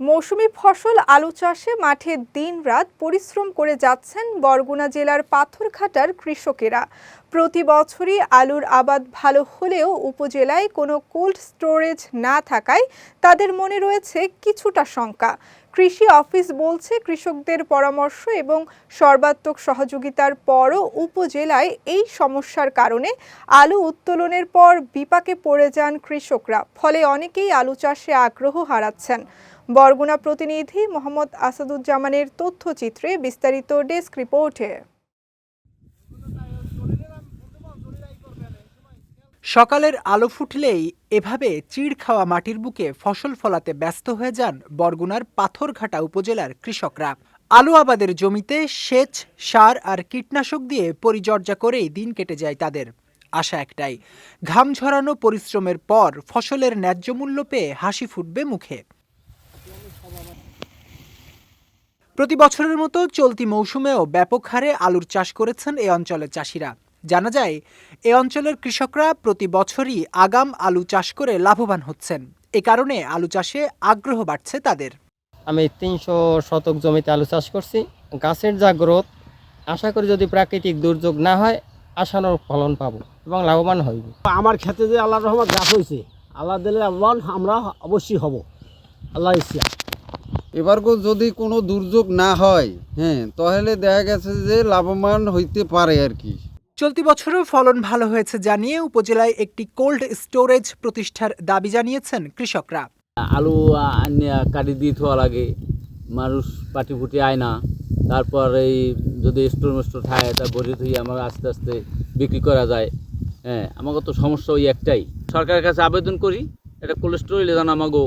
মৌসুমী ফসল আলু চাষে মাঠে দিন-রাত পরিশ্রম করে যাচ্ছেন বরগুনা জেলার পাথরঘাটার কৃষকেরা। প্রতি বছরই আলুর আবাদ ভালো হলেও উপজেলায় কোনো কোল্ড স্টোরেজ না থাকায় তাদের মনে রয়েছে কিছুটা শঙ্কা। কৃষি অফিস বলছে, কৃষকদের পরামর্শ এবং সর্বাত্মক সহযোগিতার পরও উপজেলায় এই সমস্যার কারণে আলু উত্তোলনের পর বিপাকে পড়ে যান কৃষকরা। ফলে অনেকেই আলু চাষে আগ্রহ হারাচ্ছেন। বরগুনা প্রতিনিধি মোহাম্মদ আসাদুজ্জামানের তথ্যচিত্রে বিস্তারিত ডেস্ক রিপোর্টে। সকালের আলো ফুটলেই এভাবে চিড় খাওয়া মাটির বুকে ফসল ফলাতে ব্যস্ত হয়ে যান বরগুনার পাথরঘাটা উপজেলার কৃষকরা। আলু আবাদের জমিতে সেচ, সার আর কীটনাশক দিয়ে পরিচর্যা করেই দিন কেটে যায় তাদের। আশা একটাই, ঘাম ঝরানো পরিশ্রমের পর ফসলের ন্যায্য মূল্য পেয়ে হাসি ফুটবে মুখে। প্রতি বছরের মতো চলতি মৌসুমেও ব্যাপক হারে আলুর চাষ করেছেন এ অঞ্চলের চাষিরা। জানা যায়, এ অঞ্চলের কৃষকরা প্রতি বছরই আগাম আলু চাষ করে লাভবান হচ্ছেন। এ কারণে আলু চাষে আগ্রহ বাড়ছে তাদের। আমি ৩০০ শতক জমিতে আলু চাষ করছি। গাছের যা গ্রোথ, আশা করি যদি প্রাকৃতিক দুর্যোগ না হয় আশানুরূপ ফলন পাবো এবং লাভবান হইব। আমার ক্ষেত্রে যে আল্লাহর রহমত গাছ হয়েছে, আল্লাহ দিলে লাভবান আমরা অবশ্যই হব, আল্লাহ ইচ্ছা। এবার যদি কোনো দুর্যোগ না হয়, তাহলে দেখা গেছে যে লাভবান হইতে পারে আর কি। চলতি বছরও ফলন ভালো হয়েছে জানিয়ে উপজেলায় একটি কোল্ড স্টোরেজ প্রতিষ্ঠার দাবি জানিয়েছেন কৃষকরা। আলু কাটি দিয়ে থোয়া লাগে, মানুষ পাটি ফুটি আয় না, তারপর এই যদি স্টোর থাকে তা ভরে থুই আমার আস্তে আস্তে বিক্রি করা যায়। আমাকে তো সমস্যা ওই একটাই, সরকারের কাছে আবেদন করি এটা কোল্ড স্টোরেজে যেন আমাকে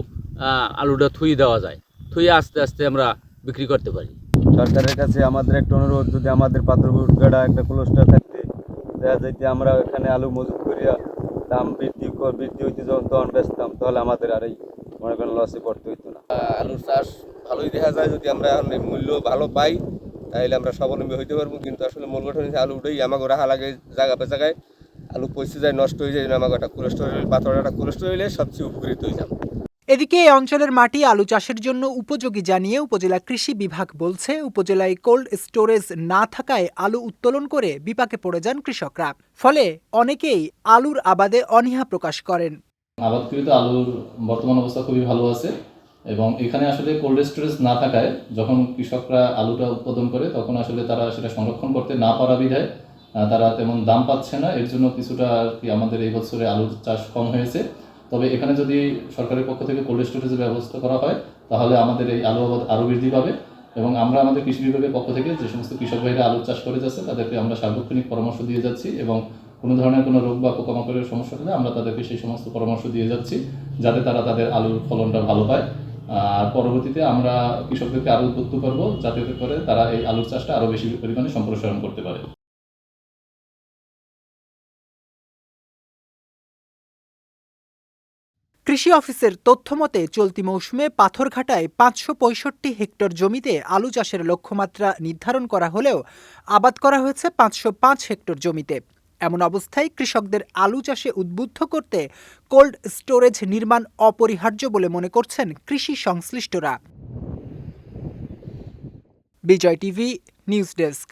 আলুটা থুই দেওয়া যায়, থুই আস্তে আস্তে আমরা বিক্রি করতে পারি। সরকারের কাছে আমাদের একটা অনুরোধ, যদি আমাদের পাথরঘাটা একটা কোল্ড স্টোর থাকতে দেখা যাইতে আমরা এখানে আলু মজুত করিয়া দাম বৃদ্ধি হইতে যখন তখন বেচতাম, তাহলে আমাদের আর এই মনে করেন লসে পড়তে হইতো না। আলুর চাষ ভালোই দেখা যায়, যদি আমরা মূল্য ভালো পাই তাহলে আমরা স্বাবলম্বী হইতে পারবো। কিন্তু আসলে মূল গঠন হচ্ছে আলু উঠেই আমাকে রাখা লাগে জায়গা পে জায়গায়, আলু পচে যায়, নষ্ট হয়ে যায়। আমাকে একটা কোল্ড স্টোর হইলে, পাথর একটা কোল্ড স্টোর হইলে সবচেয়ে উপকৃত হয়ে যাবে। এদিকে এই অঞ্চলের মাটি আলু চাষের জন্য উপযোগী জানিয়ে উপজেলা কৃষি বিভাগ বলছে, উপজেলায় কোল্ড স্টোরেজ না থাকায় আলু উত্তোলন করে বিপাকে পড়ে যান কৃষকরা। ফলে অনেকেই আলুর আবাদে অনীহা প্রকাশ করেন। আবাদকৃত আলুর বর্তমান অবস্থা খুবই ভালো আছে এবং এখানে আসলে কোল্ড স্টোরেজ না থাকায় যখন কৃষকরা আলুটা উৎপাদন করে তখন আসলে তারা সেটা সংরক্ষণ করতে না পারা বিধায় তারা তেমন দাম পাচ্ছে না। এর জন্য কিছুটা আর কি আমাদের এই বছরে আলুর চাষ কম হয়েছে। তবে এখানে যদি সরকারের পক্ষ থেকে কোল্ড স্টোরেজের ব্যবস্থা করা হয় তাহলে আমাদের এই আলু আবাদ আরও বৃদ্ধি পাবে এবং আমরা আমাদের কৃষি বিভাগের পক্ষ থেকে যে সমস্ত কৃষক ভাইরা আলু চাষ করে যাচ্ছে তাদেরকে আমরা সার্বক্ষণিক পরামর্শ দিয়ে যাচ্ছি এবং কোনো ধরনের কোনো রোগ বা পোকামাকড়ের সমস্যা হলে আমরা তাদেরকে সেই সমস্ত পরামর্শ দিয়ে যাচ্ছি যাতে তারা তাদের আলুর ফলনটা ভালো পায়। আর পরবর্তীতে আমরা কৃষকদেরকে আরও উদ্বুদ্ধ করব যাতে করে তারা এই আলুর চাষটা আরও বেশি পরিমাণে সম্প্রসারণ করতে পারে। কৃষি অফিসের তথ্যমতে চলতি মৌসুমে পাথরঘাটায় ৫৬৫ হেক্টর জমিতে আলু চাষের লক্ষ্যমাত্রা নির্ধারণ করা হলেও আবাদ করা হয়েছে ৫০৫ হেক্টর জমিতে। এমন অবস্থায় কৃষকদের আলু চাষে উদ্বুদ্ধ করতে কোল্ড স্টোরেজ নির্মাণ অপরিহার্য বলে মনে করছেন কৃষি সংশ্লিষ্টরা। বিজয় টিভি নিউজ ডেস্ক।